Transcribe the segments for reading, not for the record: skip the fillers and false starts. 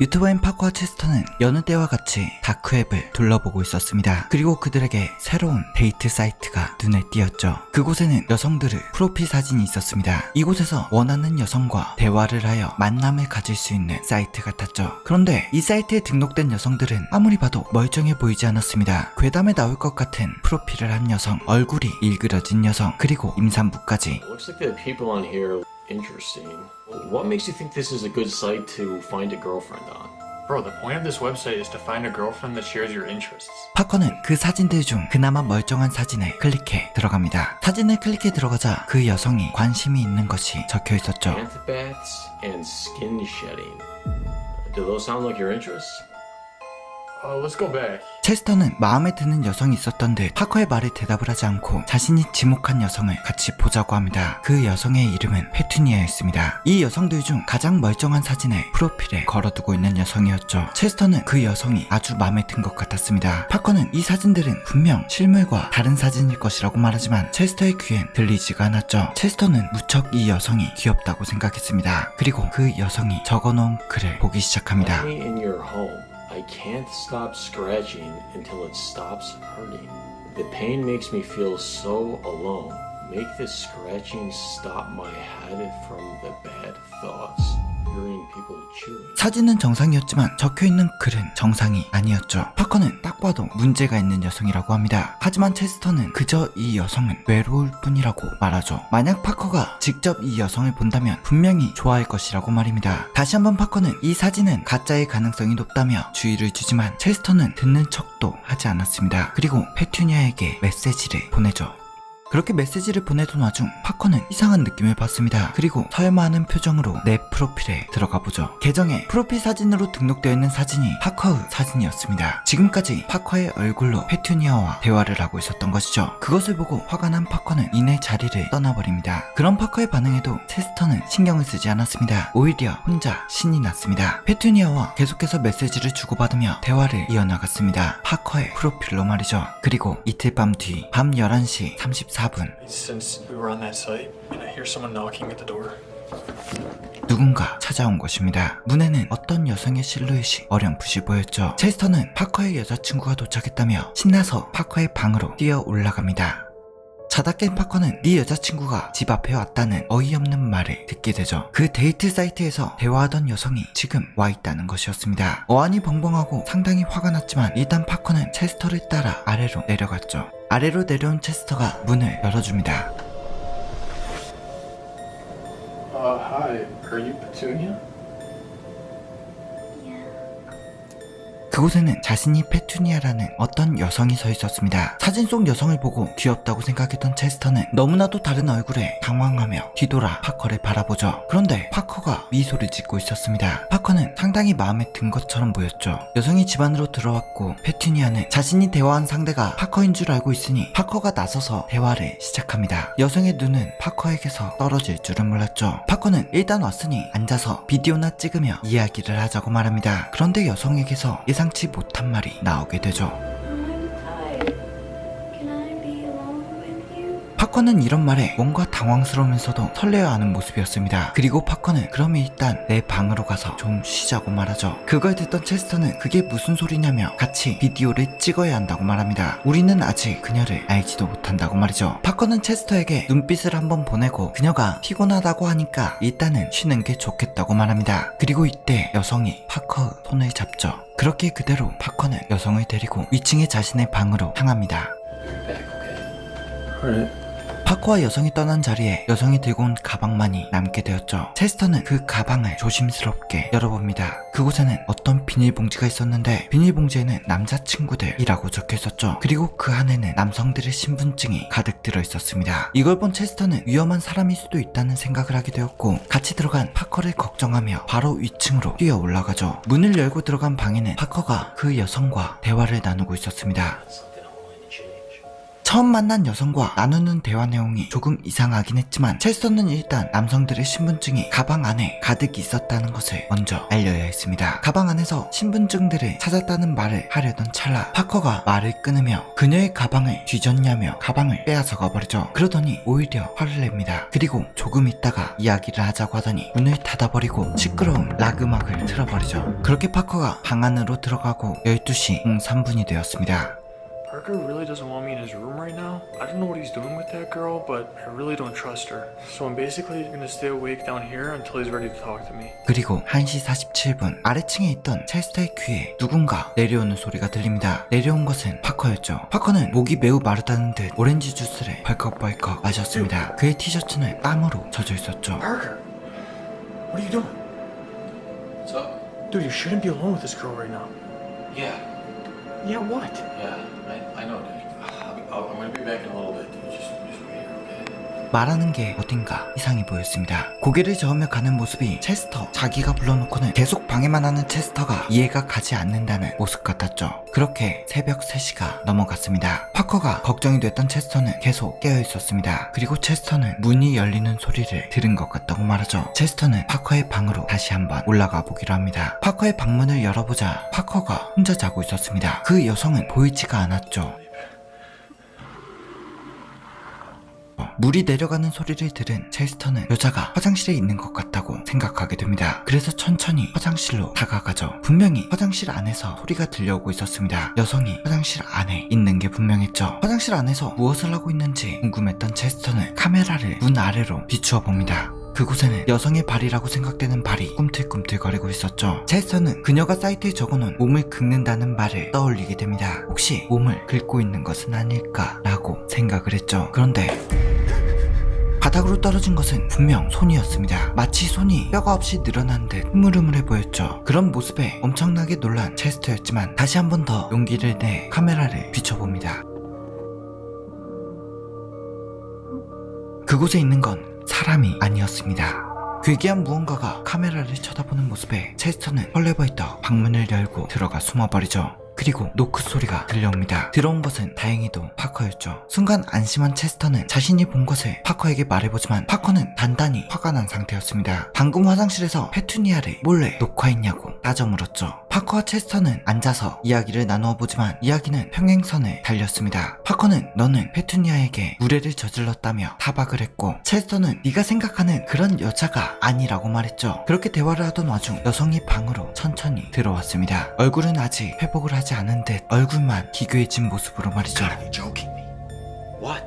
유튜버인 파커와 체스터는 여느 때와 같이 다크웹을 둘러보고 있었습니다. 그리고 그들에게 새로운 데이트 사이트가 눈에 띄었죠. 그곳에는 여성들의 프로필 사진이 있었습니다. 이곳에서 원하는 여성과 대화를 하여 만남을 가질 수 있는 사이트 같았죠. 그런데 이 사이트에 등록된 여성들은 아무리 봐도 멀쩡해 보이지 않았습니다. 괴담에 나올 것 같은 프로필을 한 여성, 얼굴이 일그러진 여성, 그리고 임산부까지. Looks like the people on here are interesting. What makes you think this is a good site to find a girlfriend on? Bro, the point of this website is to find a girlfriend that shares your interests. 파커는 그 사진들 중 그나마 멀쩡한 사진을 클릭해 들어갑니다. 사진을 클릭해 들어가자 그 여성이 관심이 있는 것이 적혀 있었죠. Antibats and skin shedding. Do those sound like your interests? Let's go back. 체스터는 마음에 드는 여성이 있었던 듯 파커의 말에 대답을 하지 않고 자신이 지목한 여성을 같이 보자고 합니다. 그 여성의 이름은 페투니아였습니다. 이 여성들 중 가장 멀쩡한 사진을 프로필에 걸어두고 있는 여성이었죠. 체스터는 그 여성이 아주 마음에 든 것 같았습니다. 파커는 이 사진들은 분명 실물과 다른 사진일 것이라고 말하지만 체스터의 귀엔 들리지가 않았죠. 체스터는 무척 이 여성이 귀엽다고 생각했습니다. 그리고 그 여성이 적어놓은 글을 보기 시작합니다. Let me in your home. I can't stop scratching until it stops hurting. The pain makes me feel so alone. Make this scratching stop my head from the bad thoughts. Hearing people chewing. 사진은 정상이었지만 적혀있는 글은 정상이 아니었죠. 파커는 딱 봐도 문제가 있는 여성이라고 합니다. 하지만 체스터는 그저 이 여성은 외로울 뿐이라고 말하죠. 만약 파커가 직접 이 여성을 본다면 분명히 좋아할 것이라고 말입니다. 다시 한번 파커는 이 사진은 가짜의 가능성이 높다며 주의를 주지만 체스터는 듣는 척도 하지 않았습니다. 그리고 페투니아에게 메시지를 보내죠. 그렇게 메시지를 보내던 와중 파커는 이상한 느낌을 받습니다. 그리고 설마 하는 표정으로 내 프로필에 들어가 보죠. 계정에 프로필 사진으로 등록되어 있는 사진이 파커의 사진이었습니다. 지금까지 파커의 얼굴로 페투니아와 대화를 하고 있었던 것이죠. 그것을 보고 화가 난 파커는 이내 자리를 떠나버립니다. 그런 파커의 반응에도 체스터는 신경을 쓰지 않았습니다. 오히려 혼자 신이 났습니다. 페투니아와 계속해서 메시지를 주고받으며 대화를 이어나갔습니다. 파커의 프로필로 말이죠. 그리고 이틀 밤 뒤 밤 11시 34분 Since we were on that site, and I hear someone knocking at the door. 누군가 찾아온 것입니다. 문에는 어떤 여성의 실루엣이 어렴풋이 보였죠. 체스터는 파커의 여자친구가 도착했다며 신나서 파커의 방으로 뛰어 올라갑니다. 자다 깬 파커는 네 여자친구가 집 앞에 왔다는 어이없는 말을 듣게 되죠. 그 데이트 사이트에서 대화하던 여성이 지금 와 있다는 것이었습니다. 어안이 벙벙하고 상당히 화가 났지만 일단 파커는 체스터를 따라 아래로 내려갔죠. 아래로 내려온 체스터가 문을 열어줍니다. Hi, are you Petunia? 그곳에는 자신이 페투니아라는 어떤 여성이 서 있었습니다. 사진 속 여성을 보고 귀엽다고 생각했던 체스터는 너무나도 다른 얼굴에 당황하며 뒤돌아 파커를 바라보죠. 그런데 파커가 미소를 짓고 있었습니다. 파커는 상당히 마음에 든 것처럼 보였죠. 여성이 집 안으로 들어왔고 페투니아는 자신이 대화한 상대가 파커인 줄 알고 있으니 파커가 나서서 대화를 시작합니다. 여성의 눈은 파커에게서 떨어질 줄은 몰랐죠. 파커는 일단 왔으니 앉아서 비디오나 찍으며 이야기를 하자고 말합니다. 그런데 여성에게서 예상치 못한 말이 나오게 되죠. 파커는 이런 말에 뭔가 당황스러우면서도 설레어하는 모습이었습니다. 그리고 파커는 그럼 일단 내 방으로 가서 좀 쉬자고 말하죠. 그걸 듣던 체스터는 그게 무슨 소리냐며 같이 비디오를 찍어야 한다고 말합니다. 우리는 아직 그녀를 알지도 못한다고 말이죠. 파커는 체스터에게 눈빛을 한번 보내고 그녀가 피곤하다고 하니까 일단은 쉬는 게 좋겠다고 말합니다. 그리고 이때 여성이 파커의 손을 잡죠. 그렇게 그대로 파커는 여성을 데리고 위층의 자신의 방으로 향합니다. Alright. 파커와 여성이 떠난 자리에 여성이 들고 온 가방만이 남게 되었죠. 체스터는 그 가방을 조심스럽게 열어봅니다. 그곳에는 어떤 비닐봉지가 있었는데 비닐봉지에는 남자친구들이라고 적혀 있었죠. 그리고 그 안에는 남성들의 신분증이 가득 들어 있었습니다. 이걸 본 체스터는 위험한 사람일 수도 있다는 생각을 하게 되었고 같이 들어간 파커를 걱정하며 바로 위층으로 뛰어 올라가죠. 문을 열고 들어간 방에는 파커가 그 여성과 대화를 나누고 있었습니다. 처음 만난 여성과 나누는 대화 내용이 조금 이상하긴 했지만 체스터는 일단 남성들의 신분증이 가방 안에 가득 있었다는 것을 먼저 알려야 했습니다. 가방 안에서 신분증들을 찾았다는 말을 하려던 찰나 파커가 말을 끊으며 그녀의 가방을 뒤졌냐며 가방을 빼앗아 가버리죠. 그러더니 오히려 화를 냅니다. 그리고 조금 있다가 이야기를 하자고 하더니 문을 닫아버리고 시끄러운 락 음악을 틀어버리죠. 그렇게 파커가 방 안으로 들어가고 12시 03분이 되었습니다. Parker really doesn't want me in his room right now. I don't know what he's doing with that girl, but I really don't trust her. So I'm basically gonna stay awake down here until he's ready to talk to me. 그리고 1시 47분 아래층에 있던 체스터의 귀에 누군가 내려오는 소리가 들립니다. 내려온 것은 파커였죠. 파커는 목이 매우 마르다는 듯 오렌지 주스를 벌컥벌컥 마셨습니다. 그의 티셔츠는 땀으로 젖어 있었죠. Parker, what are you doing? What's up? Dude, you shouldn't be alone with this girl right now. Yeah, Yeah, what? I know, dude. I'm gonna be back in a little bit, dude. Just wait here, okay? 말하는 게 어딘가 이상해 보였습니다. 고개를 저으며 가는 모습이 체스터, 자기가 불러놓고는 계속 방해만 하는 체스터가 이해가 가지 않는다는 모습 같았죠. 그렇게 새벽 3시가 넘어갔습니다. 파커가 걱정이 됐던 체스터는 계속 깨어 있었습니다. 그리고 체스터는 문이 열리는 소리를 들은 것 같다고 말하죠. 체스터는 파커의 방으로 다시 한번 올라가 보기로 합니다. 파커의 방문을 열어보자 파커가 혼자 자고 있었습니다. 그 여성은 보이지가 않았죠. 물이 내려가는 소리를 들은 체스터는 여자가 화장실에 있는 것 같다고 생각하게 됩니다. 그래서 천천히 화장실로 다가가죠. 분명히 화장실 안에서 소리가 들려오고 있었습니다. 여성이 화장실 안에 있는 게 분명했죠. 화장실 안에서 무엇을 하고 있는지 궁금했던 체스터는 카메라를 문 아래로 비추어 봅니다. 그곳에는 여성의 발이라고 생각되는 발이 꿈틀꿈틀거리고 있었죠. 체스터는 그녀가 사이트에 적어놓은 몸을 긁는다는 말을 떠올리게 됩니다. 혹시 몸을 긁고 있는 것은 아닐까라고 생각을 했죠. 그런데 바닥으로 떨어진 것은 분명 손이었습니다. 마치 손이 뼈가 없이 늘어난 듯 흐물흐물해 보였죠. 그런 모습에 엄청나게 놀란 체스터였지만 다시 한 번 더 용기를 내 카메라를 비춰봅니다. 그곳에 있는 건 사람이 아니었습니다. 괴기한 무언가가 카메라를 쳐다보는 모습에 체스터는 헐레벌떡 방문을 열고 들어가 숨어버리죠. 그리고 노크 소리가 들려옵니다. 들어온 것은 다행히도 파커였죠. 순간 안심한 체스터는 자신이 본 것을 파커에게 말해보지만 파커는 단단히 화가 난 상태였습니다. 방금 화장실에서 페투니아를 몰래 녹화했냐고 따져 물었죠. 파커와 체스터는 앉아서 이야기를 나누어 보지만 이야기는 평행선을 달렸습니다. 파커는 너는 페투니아에게 무례를 저질렀다며 타박을 했고 체스터는 네가 생각하는 그런 여자가 아니라고 말했죠. 그렇게 대화를 하던 와중 여성이 방으로 천천히 들어왔습니다. 얼굴은 아직 회복을 하지 않은 듯 얼굴만 기괴해진 모습으로 말이죠. God, are you joking me? What?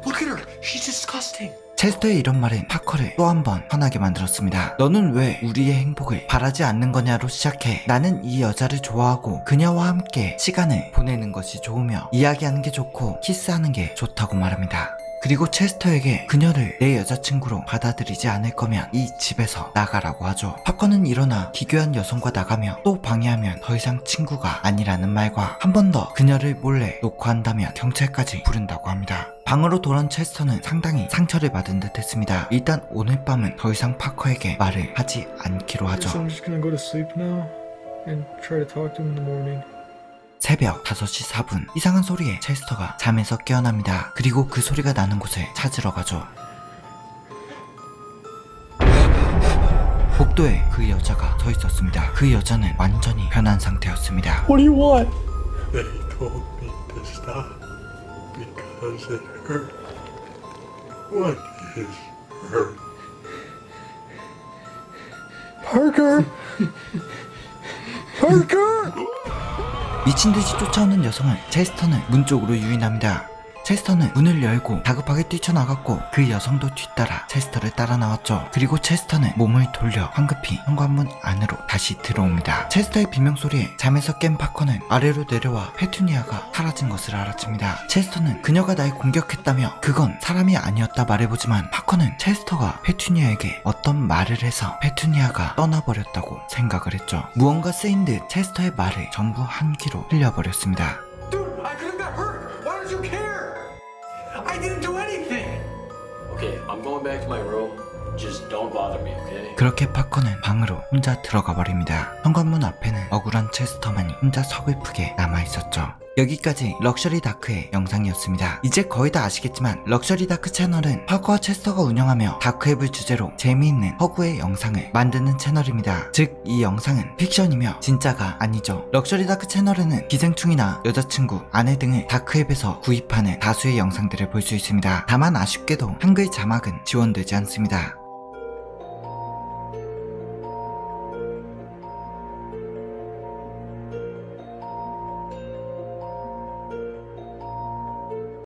Look at her. She's disgusting. 체스터의 이런 말은 파커를 또 한 번 화나게 만들었습니다. 너는 왜 우리의 행복을 바라지 않는 거냐로 시작해 나는 이 여자를 좋아하고 그녀와 함께 시간을 보내는 것이 좋으며 이야기하는 게 좋고 키스하는 게 좋다고 말합니다. 그리고 체스터에게 그녀를 내 여자친구로 받아들이지 않을 거면 이 집에서 나가라고 하죠. 파커는 일어나 기괴한 여성과 나가며 또 방해하면 더 이상 친구가 아니라는 말과 한 번 더 그녀를 몰래 녹화한다면 경찰까지 부른다고 합니다. 방으로 돌아온 체스터는 상당히 상처를 받은 듯 했습니다. 일단 오늘 밤은 더 이상 파커에게 말을 하지 않기로 하죠. So I'm just gonna go to sleep now and try to talk to him in the morning. 새벽 5시 4분 이상한 소리에 체스터가 잠에서 깨어납니다. 그리고 그 소리가 나는 곳을 찾으러 가죠. 복도에 그 여자가 서 있었습니다. 그 여자는 완전히 변한 상태였습니다. What do you want? They told me to stop because it hurt. What is hurt? Parker! Parker! 미친듯이 쫓아오는 여성을 체스터는 문 쪽으로 유인합니다. 체스터는 문을 열고 다급하게 뛰쳐나갔고 그 여성도 뒤따라 체스터를 따라 나왔죠. 그리고 체스터는 몸을 돌려 황급히 현관문 안으로 다시 들어옵니다. 체스터의 비명소리에 잠에서 깬 파커는 아래로 내려와 페투니아가 사라진 것을 알아챕니다. 체스터는 그녀가 날 공격했다며 그건 사람이 아니었다 말해보지만 파커는 체스터가 페투니아에게 어떤 말을 해서 페투니아가 떠나버렸다고 생각을 했죠. 무언가 쓰인 듯 체스터의 말을 전부 한 귀로 흘려버렸습니다. Dude, I couldn't got hurt! Why don't you care? I didn't do anything! Okay, I'm going back to my room. Just don't bother me, okay? 그렇게 파커는 방으로 혼자 들어가 버립니다. 현관문 앞에는 억울한 그런 체스터만이 혼자 서글프게 남아있었죠. 여기까지 럭셔리 다크의 영상이었습니다. 이제 거의 다 아시겠지만 럭셔리 다크 채널은 파커와 체스터가 운영하며 다크웹을 주제로 재미있는 허구의 영상을 만드는 채널입니다. 즉 이 영상은 픽션이며 진짜가 아니죠. 럭셔리 다크 채널에는 기생충이나 여자친구, 아내 등을 다크웹에서 구입하는 다수의 영상들을 볼 수 있습니다. 다만 아쉽게도 한글 자막은 지원되지 않습니다.